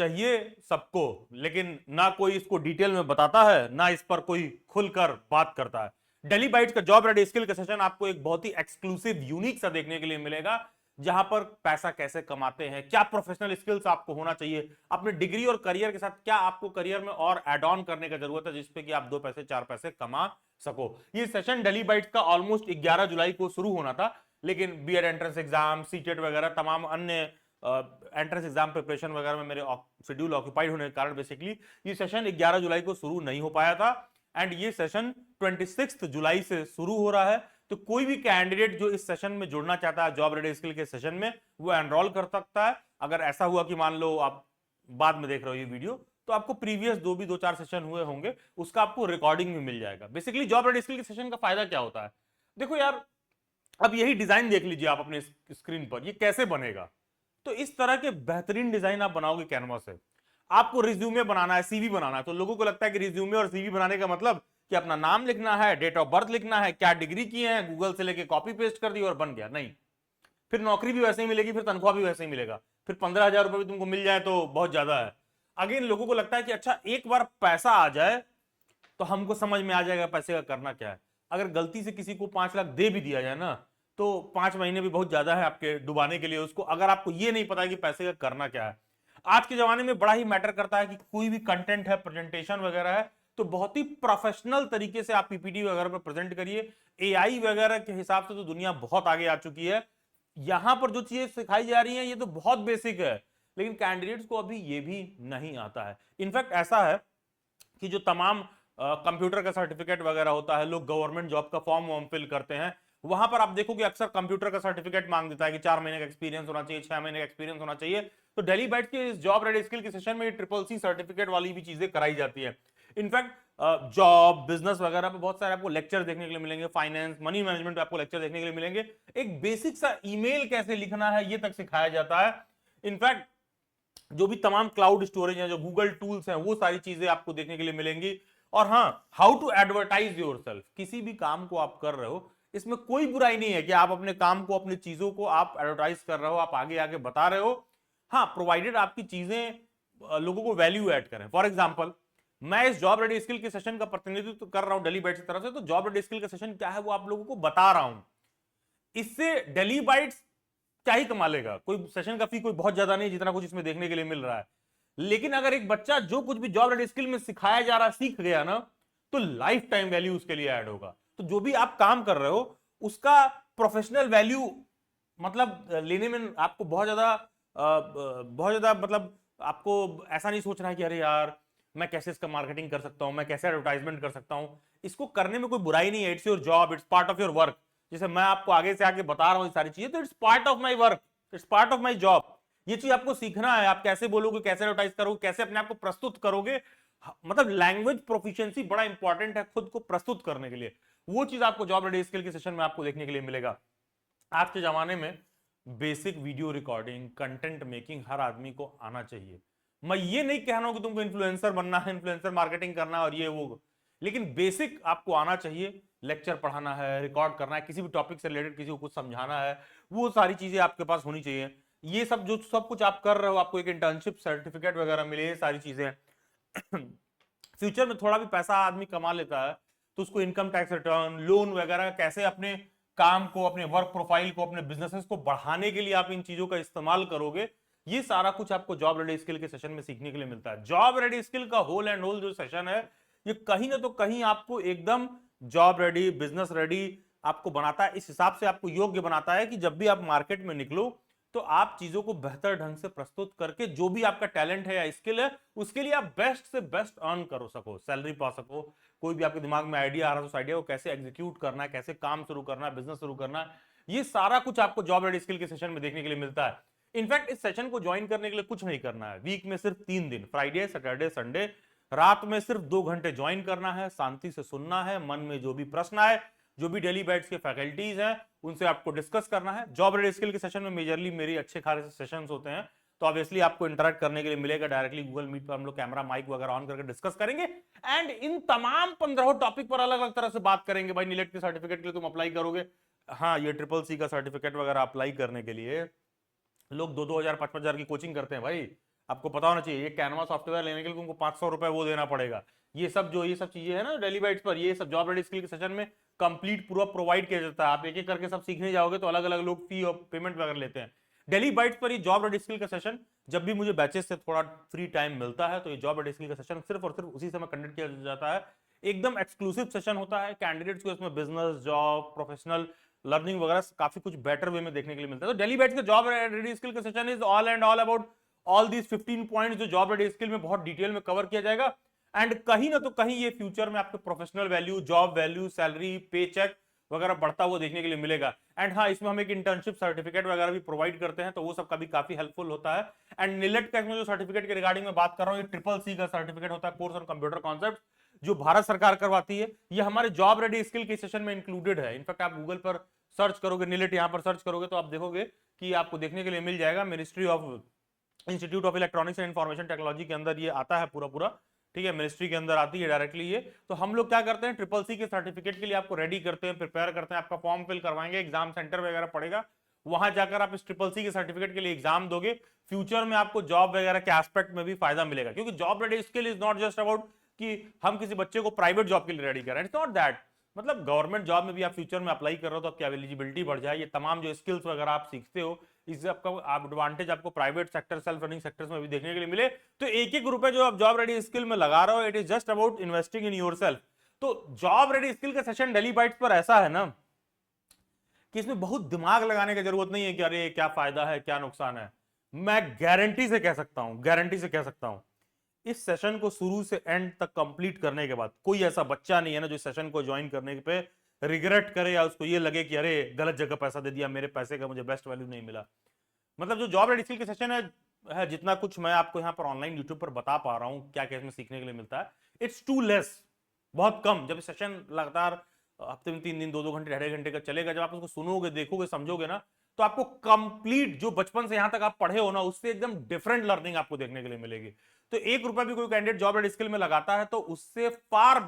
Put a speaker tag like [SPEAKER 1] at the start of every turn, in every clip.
[SPEAKER 1] चाहिए सबको, लेकिन ना कोई इसको डिटेल में बताता है, ना इस पर कोई खुलकर बात करता है। डेली बाइट्स का जॉब रेडी स्किल का सेशन आपको एक बहुत ही एक्सक्लूसिव यूनिक सा देखने के लिए मिलेगा, जहां पर पैसा कैसे कमाते हैं, क्या प्रोफेशनल स्किल्स आपको होना चाहिए, अपने डिग्री और करियर के साथ क्या आपको करियर में और एड ऑन करने की जरूरत है जिसपे कि आप 2 पैसे 4 पैसे कमा सको। ये सेशन डेली बाइट्स का ऑलमोस्ट 11 जुलाई को शुरू होना था, लेकिन बीएड एंट्रेंस एग्जाम, सीटेट वगैरह तमाम अन्य एंट्रेंस एग्जाम प्रिपरेशन वगैरह में मेरे शेड्यूल ऑक्यूपाइड होने के कारण बेसिकली ये सेशन 11 जुलाई को शुरू नहीं हो पाया था। एंड ये सेशन 26 जुलाई से शुरू हो रहा है। तो कोई भी कैंडिडेट जो इस सेशन में जुड़ना चाहता है जॉब रेडी स्किल के सेशन में, वो एनरोल कर सकता है। अगर ऐसा हुआ कि मान लो आप बाद में देख रहे हो ये वीडियो, तो आपको प्रीवियस 2-4 सेशन हुए होंगे, उसका आपको रिकॉर्डिंग भी मिल जाएगा। बेसिकली जॉब रेडी स्किल के सेशन का फायदा क्या होता है, देखो यार, अब यही डिजाइन देख लीजिए आप अपने स्क्रीन पर, ये कैसे बनेगा। तो इस तरह के बेहतरीन डिजाइन आप बनाओगे कैनवास से। आपको रिज्यूमे बनाना है, सीवी बनाना है, तो लोगों को लगता है कि रिज्यूमे और सीवी बनाने का मतलब कि अपना नाम लिखना है, डेट ऑफ बर्थ लिखना है, क्या डिग्री किए हैं, गूगल से लेके कॉपी पेस्ट कर दी और बन गया। नहीं, फिर नौकरी भी वैसे ही मिलेगी, फिर तनख्वाह भी वैसे ही मिलेगा, फिर 15,000 रुपए भी तुमको मिल जाए तो बहुत ज्यादा है। अगेन लोगों को लगता है कि अच्छा एक बार पैसा आ जाए तो हमको समझ में आ जाएगा पैसे का करना क्या है। अगर गलती से किसी को 5 लाख दे भी दिया जाए ना, तो 5 महीने भी बहुत ज्यादा है आपके डुबाने के लिए उसको, अगर आपको ये नहीं पता कि पैसे का करना क्या है। आज के जमाने में बड़ा ही मैटर करता है कि कोई भी कंटेंट है, प्रेजेंटेशन वगैरह है, तो बहुत ही प्रोफेशनल तरीके से आप पीपीटी वगैरह पर प्रेजेंट करिए। एआई वगैरह के हिसाब से तो दुनिया बहुत आगे आ चुकी है। यहां पर जो चीजें सिखाई जा रही हैं ये तो बहुत बेसिक है, लेकिन कैंडिडेट्स को अभी ये भी नहीं आता है। इनफैक्ट ऐसा है कि जो तमाम कंप्यूटर का सर्टिफिकेट वगैरह होता है, लोग गवर्नमेंट जॉब का फॉर्म वॉर्म फिल करते हैं, वहां पर आप देखोगे अक्सर कंप्यूटर का सर्टिफिकेट मांग देता है कि 4 महीने का एक्सपीरियंस होना चाहिए, 6 महीने का एक्सपीरियंस होना चाहिए। तो डेली बाइट्स के इस जॉब रेडी स्किल के सेशन में ट्रिपल सी सर्टिफिकेट वाली भी चीजें कराई जाती है। इनफैक्ट जॉब, बिजनेस वगैरह पे बहुत सारे आपको लेक्चर देखने के लिए मिलेंगे, फाइनेंस, मनी मैनेजमेंट पे आपको लेक्चर देखने के लिए मिलेंगे। एक बेसिक सा ईमेल कैसे लिखना है ये तक सिखाया जाता है। इनफैक्ट जो भी तमाम क्लाउड स्टोरेज है, जो गूगल टूल्स हैं, वो सारी चीजें आपको देखने के लिए मिलेंगी। और हाँ, हाउ टू एडवर्टाइज योरसेल्फ, किसी भी काम को आप कर रहे हो, इसमें कोई बुराई नहीं है कि आप अपने काम को, अपनी चीजों को आप एडवर्टाइज कर रहे हो, आप आगे आगे बता रहे हो। हाँ, प्रोवाइडेड आपकी चीजें लोगों को वैल्यू ऐड करें। फॉर एग्जाम्पल, मैं इस जॉब रेडी स्किल के सेशन का प्रतिनिधित्व कर रहा हूं डेली बाइट्स की तरफ से, तो जॉब रेडी स्किल का सेशन क्या है वो आप लोगों को बता रहा हूं। इससे डेली बाइट्स क्या ही कमा लेगा, कोई सेशन का फी कोई बहुत ज्यादा नहीं जितना कुछ इसमें देखने के लिए मिल रहा है। लेकिन अगर एक बच्चा जो कुछ भी जॉब रेडी स्किल में सिखाया जा रहा है सीख गया ना, तो लाइफ टाइम वैल्यू उसके लिए ऐड होगा। तो जो भी आप काम कर रहे हो उसका प्रोफेशनल वैल्यू मतलब लेने में आपको बहुत ज्यादा मतलब आपको ऐसा नहीं सोचना है कि अरे यार मैं कैसे इसका मार्केटिंग कर सकता हूं, मैं कैसे एडवर्टाइजमेंट कर सकता हूं। इसको करने में कोई बुराई नहीं है, it's your job, it's part of your work. जैसे मैं आपको आगे से आगे बता रहा हूं ये सारी चीजें, तो it's part of my work, it's part of my job. ये चीज आपको सीखना है, आप कैसे बोलोगे, कैसे एडवर्टाइज करोगे, कैसे अपने आप को प्रस्तुत करोगे। मतलब लैंग्वेज प्रोफिशिएंसी बड़ा इंपॉर्टेंट है खुद को प्रस्तुत करने के लिए। वो चीज आपको जॉब रेडी स्किल के सेशन में आपको देखने के लिए मिलेगा। आज के जमाने में basic video recording, content making हर आदमी को आना चाहिए। मैं ये नहीं कह रहा हूं कि तुमको इन्फ्लुएंसर बनना है, इन्फ्लुएंसर मार्केटिंग करना है और ये वो, लेकिन बेसिक आपको आना चाहिए। लेक्चर पढ़ाना है, रिकॉर्ड करना है, किसी भी टॉपिक से रिलेटेड किसी को कुछ समझाना है, वो सारी चीजें आपके पास होनी चाहिए। ये सब जो सब कुछ आप कर रहे हो, आपको एक इंटर्नशिप सर्टिफिकेट वगैरह मिले, ये सारी चीजें फ्यूचर में थोड़ा भी पैसा आदमी कमा लेता है तो उसको इनकम टैक्स रिटर्न, लोन वगैरह, कैसे अपने काम को, अपने वर्क प्रोफाइल को, अपने बिजनेसेस को बढ़ाने के लिए आप इन चीजों का इस्तेमाल करोगे, ये सारा कुछ आपको जॉब रेडी स्किल के सेशन में सीखने के लिए मिलता है। जॉब रेडी स्किल का होल एंड होल जो सेशन है, ये कहीं ना तो कहीं आपको एकदम जॉब रेडी, बिजनेस रेडी आपको बनाता है। इस हिसाब से आपको योग्य बनाता है कि जब भी आप मार्केट में निकलो तो आप चीजों को बेहतर ढंग से प्रस्तुत करके जो भी आपका टैलेंट है या स्किल है उसके लिए आप बेस्ट से बेस्ट अर्न कर सको, सैलरी पा सको। कोई भी आपके दिमाग में आइडिया आ रहा है, उस आइडिया को कैसे एग्जीक्यूट करना है, कैसे काम शुरू करना है, बिजनेस शुरू करना है, ये सारा कुछ आपको जॉब रेडी स्किल के सेशन में देखने के लिए मिलता है। इनफैक्ट इस सेशन को ज्वाइन करने के लिए कुछ नहीं करना है, वीक में सिर्फ 3 दिन, फ्राइडे, सैटरडे, संडे, रात में सिर्फ 2 घंटे ज्वाइन करना है, शांति से सुनना है, मन में जो भी प्रश्न आए, जो भी डेली बाइट्स के फैकल्टीज हैं उनसे आपको डिस्कस करना है। जॉब रेडी स्किल के सेशन में मेजरली मेरी अच्छे खासे सेशंस होते हैं, तो ऑब्वियसली आपको इंटरेक्ट करने के लिए मिलेगा। डायरेक्टली गूगल मीट पर हम लोग कैमरा माइक वगैरह ऑन करके डिस्कस करेंगे एंड इन तमाम 15 टॉपिक पर अलग अलग तरह से बात करेंगे। भाई नीलेट के सर्टिफिकेट के लिए तुम अप्लाई करोगे, हाँ ये ट्रिपल सी का सर्टिफिकेट वगैरह अप्लाई करने के लिए लोग 2-2 हजार 5-5 हजार की कोचिंग करते हैं भाई। आपको पता होना चाहिए। ये कैनवा सॉफ्टवेयर लेने के लिए तुमको 500 रुपए वो देना पड़ेगा। ये सब चीजें है ना डेली बाइट्स पर, ये सब जॉब रेडी स्किल के सेशन में कंप्लीट पूरा प्रोवाइड किया जाता है। आप एक एक करके सब सीखने जाओगे तो अलग अलग लोग फी और पेमेंट वगैरह लेते हैं। डेली बाइट्स पर ये जॉब रेडी स्किल का सेशन, जब भी मुझे बैचेस से थोड़ा फ्री टाइम मिलता है तो ये जॉब रेडी स्किल का सेशन सिर्फ और सिर्फ उसी समय कंडक्ट किया जाता है। एकदम एक्सक्लूसिव सेशन होता है, कैंडिडेट्स को इसमें बिजनेस, जॉब, प्रोफेशनल लर्निंग वगैरह काफी कुछ बेटर वे में देखने के लिए मिलता है। तो डेली बैच का जॉब रेडी स्किल का session is all and all about all these 15 points जो जॉब रेडी स्किल में बहुत डिटेल में कवर किया जाएगा। एंड कहीं ना तो कहीं ये फ्यूचर में आपके professional value, job value, salary, पे चेक वगैरह बढ़ता हुआ देखने के लिए मिलेगा। एंड हाँ, इसमें हम एक इंटर्नशिप सर्टिफिकेट वगैरह भी प्रोवाइड करते हैं, तो वो सब का भी काफी हेल्पफुल होता है। एंड निलेट का इसमें जो सर्टिफिकेट के रिगार्डिंग में बात कर रहा हूँ, ये CCC का सर्टिफिकेट होता है, कोर्स ऑन कंप्यूटर कॉन्सेप्ट, जो भारत सरकार करवाती है। ये हमारे जॉब रेडी स्किल के सेशन में इंक्लूडेड है। इनफैक्ट आप गूगल पर सर्च करोगे, निलेट यहाँ पर सर्च करोगे तो आप देखोगे कि आपको देखने के लिए मिल जाएगा, ministry of institute of electronics and information technology के अंदर ये आता है पूरा, ठीक है, मिनिस्ट्री के अंदर आती है डायरेक्टली ये। तो हम लोग क्या करते हैं, CCC के सर्टिफिकेट के लिए आपको रेडी करते हैं, प्रिपेयर करते हैं, आपका फॉर्म फिल करवाएंगे, एग्जाम सेंटर वगैरह पड़ेगा, वहां जाकर आप इस CCC के सर्टिफिकेट के लिए एग्जाम दोगे। फ्यूचर में आपको जॉब वगैरह के एस्पेक्ट में भी फायदा मिलेगा, क्योंकि job ready skill is not just about कि हम किसी बच्चे को प्राइवेट जॉब के लिए रेडी कर रहे हैं, इट्स नॉट दैट। मतलब गवर्नमेंट जॉब में भी आप फ्यूचर में अप्लाई कर रहे हो तो आपकी एलिजिबिलिटी बढ़ जाए, ये तमाम जो स्किल्स वगैरह आप सीखते हो, इससे आपका एडवांटेज आपको private sector, self running sectors में भी देखने के लिए मिले। तो एक एक रुपए जो आप जॉब रेडी स्किल में लगा रहे हो, it is just about investing in yourself. तो जॉब रेडी स्किल का सेशन डेली बाइट्स पर ऐसा है ना कि इसमें बहुत दिमाग लगाने की जरूरत नहीं है कि अरे क्या फायदा है, क्या नुकसान है। मैं गारंटी से कह सकता हूं, इस सेशन को शुरू से एंड तक कंप्लीट करने के बाद कोई ऐसा बच्चा नहीं है ना जो सेशन को ज्वाइन करने पे रिग्रेट करे या उसको ये लगे कि अरे गलत जगह पैसा दे दिया, मेरे पैसे का मुझे बेस्ट वैल्यू नहीं मिला। मतलब जो जॉब रेडी स्किल के सेशन है जितना कुछ मैं आपको यहाँ पर ऑनलाइन यूट्यूब पर बता पा रहा हूँ क्या क्या इसमें सीखने के लिए मिलता है, इट्स टू लेस, बहुत कम। जब सेशन लगातार हफ्ते में 3 दिन 2-2 घंटे 2.5 घंटे का चलेगा, जब आप उसको सुनोगे, देखोगे, समझोगे ना, तो आपको कंप्लीट जो बचपन से यहां तक आप पढ़े हो ना, उससे एकदम डिफरेंट लर्निंग आपको देखने के लिए मिलेगी। तो 1 रुपया भी कोई कैंडिडेट जॉब रेडी स्किल में लगाता है तो उससे फार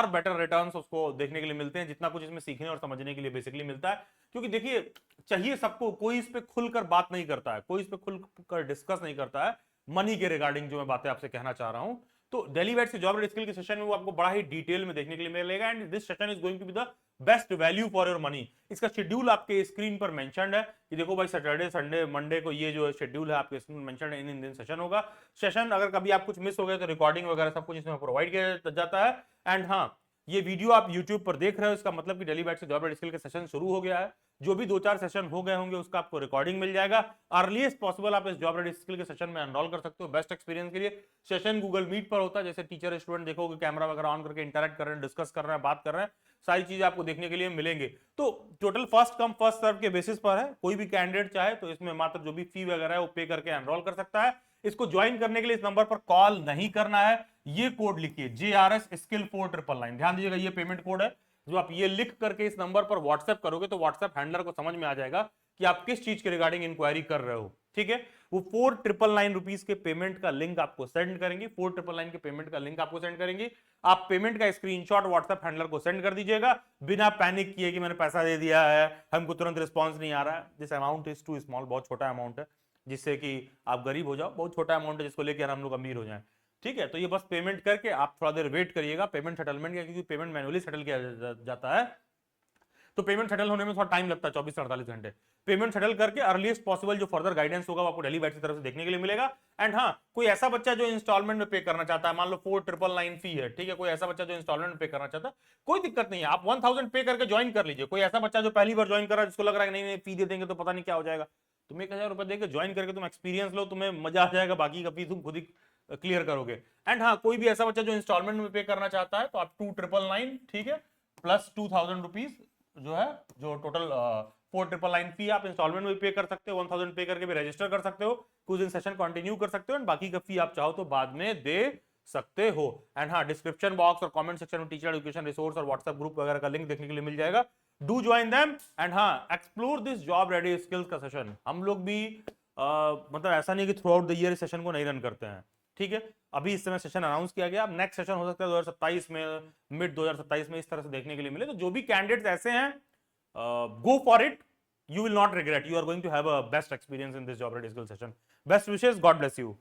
[SPEAKER 1] बेटर रिटर्न्स उसको देखने के लिए मिलते हैं, जितना कुछ इसमें सीखने और समझने के लिए बेसिकली मिलता है। क्योंकि देखिए, चाहिए सबको, कोई इस पे खुलकर बात नहीं करता है, कोई इस पे खुलकर डिस्कस नहीं करता है मनी के रिगार्डिंग जो मैं बातें आपसे कहना चाह रहा हूं। तो डेली बैच के जॉब रेडी स्किल के सेशन में वो आपको बड़ा ही डिटेल में देखने के लिए मिलेगा। And this session is going to be the best value for your money. इसका शेड्यूल आपके स्क्रीन पर मेंशन्ड है कि देखो भाई, सैटरडे, संडे, मंडे को ये जो शेड्यूल है आपके स्क्रीन में मेंशन्ड है, इन दिन सेशन होगा। सेशन अगर कभी आप कुछ मिस हो गए तो रिकॉर्डिंग वगैरह सब कुछ इसमें प्रोवाइड किया जाता है। एंड हाँ, ये वीडियो आप YouTube पर देख रहे हो, इसका मतलब कि डेली बैच से जॉब रेडी स्किल के सेशन शुरू हो गया है। जो भी 2-4 सेशन हो गए होंगे उसका आपको रिकॉर्डिंग मिल जाएगा। अर्लीस्ट पॉसिबल आप इस जॉब रेडी स्किल के सेशन में एनरोल कर सकते हो बेस्ट एक्सपीरियंस के लिए। सेशन गूगल मीट पर होता है, जैसे टीचर स्टूडेंट देखोगे, कैमरा वगैरह ऑन करके इंटरेक्ट कर रहे हैं, डिस्कस कर रहे हैं, बात कर रहे हैं, सारी चीजें आपको देखने के लिए मिलेंगे। तो total first come first serve के बेसिस पर है, कोई भी कैंडिडेट चाहे तो इसमें मात्र जो भी फी वगैरह है वो पे करके एनरोल कर सकता है। इसको ज्वाइन करने के लिए इस नंबर पर कॉल नहीं करना है, ये कोड लिखिए JRS स्किल 4999। ध्यान दीजिएगा, ये पेमेंट कोड है, जो आप ये लिख करके इस नंबर पर व्हाट्सएप करोगे तो व्हाट्सएप हैंडलर को समझ में आ जाएगा कि आप किस चीज के रिगार्डिंग इंक्वायरी कर रहे हो, ठीक है। वो 4999 रुपीज के पेमेंट का लिंक आपको सेंड करेंगे, 4999 के पेमेंट का लिंक आपको सेंड करेंगे। आप पेमेंट का स्क्रीनशॉट व्हाट्सएप हैंडलर को सेंड कर दीजिएगा, बिना पैनिक किए कि मैंने पैसा दे दिया है, हमको तुरंत रिस्पॉन्स नहीं आ रहा है। This amount is too small, बहुत छोटा अमाउंट है जिससे कि आप गरीब हो जाओ, बहुत छोटा अमाउंट है जिसको लेकर हम लोग अमीर हो जाए, ठीक है। तो ये बस पेमेंट करके आप थोड़ा देर वेट करिएगा पेमेंट सेटलमेंट का, क्योंकि पेमेंट मैनुअली सेटल किया जाता है, तो पेमेंट सेटल होने में थोड़ा टाइम लगता है, 24 से 48 घंटे। पेमेंट सेटल करके अर्लीस्ट पॉसिबल जो फर्दर गाइडेंस होगा वो आपको डेली बैच की तरफ से देखने के लिए मिलेगा। एंड हाँ, कोई ऐसा बच्चा जो इंस्टॉलमेंट में पे करना चाहता है, मान लो 4999 फी है, ठीक है, कोई ऐसा बच्चा जो इंस्टॉलमेंट में पे करना चाहता है, कोई दिक्कत नहीं है, आप 1000 पे करके ज्वाइन कर लीजिए। कोई ऐसा बच्चा जो पहली बार ज्वाइन कर रहा है, जिसको लग रहा है नहीं फी दे देंगे तो पता नहीं क्या हो जाएगा, तुम 1000 रुपए देकर ज्वाइन करके तुम एक्सपीरियंस लो, तुम्हें मजा आ जाएगा, बाकी का फी तुम खुद ही क्लियर करोगे। एंड हाँ, कोई भी ऐसा बच्चा जो इंस्टॉलमेंट में पे करना चाहता है तो आप 2999, ठीक है, प्लस 2000 रुपीज जो है, जो टोटल 4999 फी आप इंस्टॉलमेंट में पे कर सकते हो, 1000 पे करके भी रजिस्टर कर सकते हो, कुछ दिन सेशन कंटिन्यू कर सकते हो, एंड बाकी का फी आप चाहो तो बाद में दे सकते हो। एंड हाँ, डिस्क्रिप्शन बॉक्स और कमेंट सेक्शन में टीचर एजुकेशन रिसोर्स और व्हाट्सएप ग्रुप वगैरह का लिंक देखने के लिए मिल जाएगा, डू ज्वाइन देम। एंड हाँ, explore this job ready skills का सेशन हम लोग भी मतलब ऐसा नहीं कि थ्रू आउट द ईयर इस सेशन को नहीं रन करते हैं, ठीक है। अभी इस समय सेशन अनाउंस किया गया, अब नेक्स्ट सेशन हो सकता है 2027 में, मिड 2027 में, इस तरह से देखने के लिए मिले। तो जो भी कैंडिडेट्स ऐसे हैं, go for it, you will not regret. You are going to have a best experience in this job ready skill session. Best wishes. God bless you.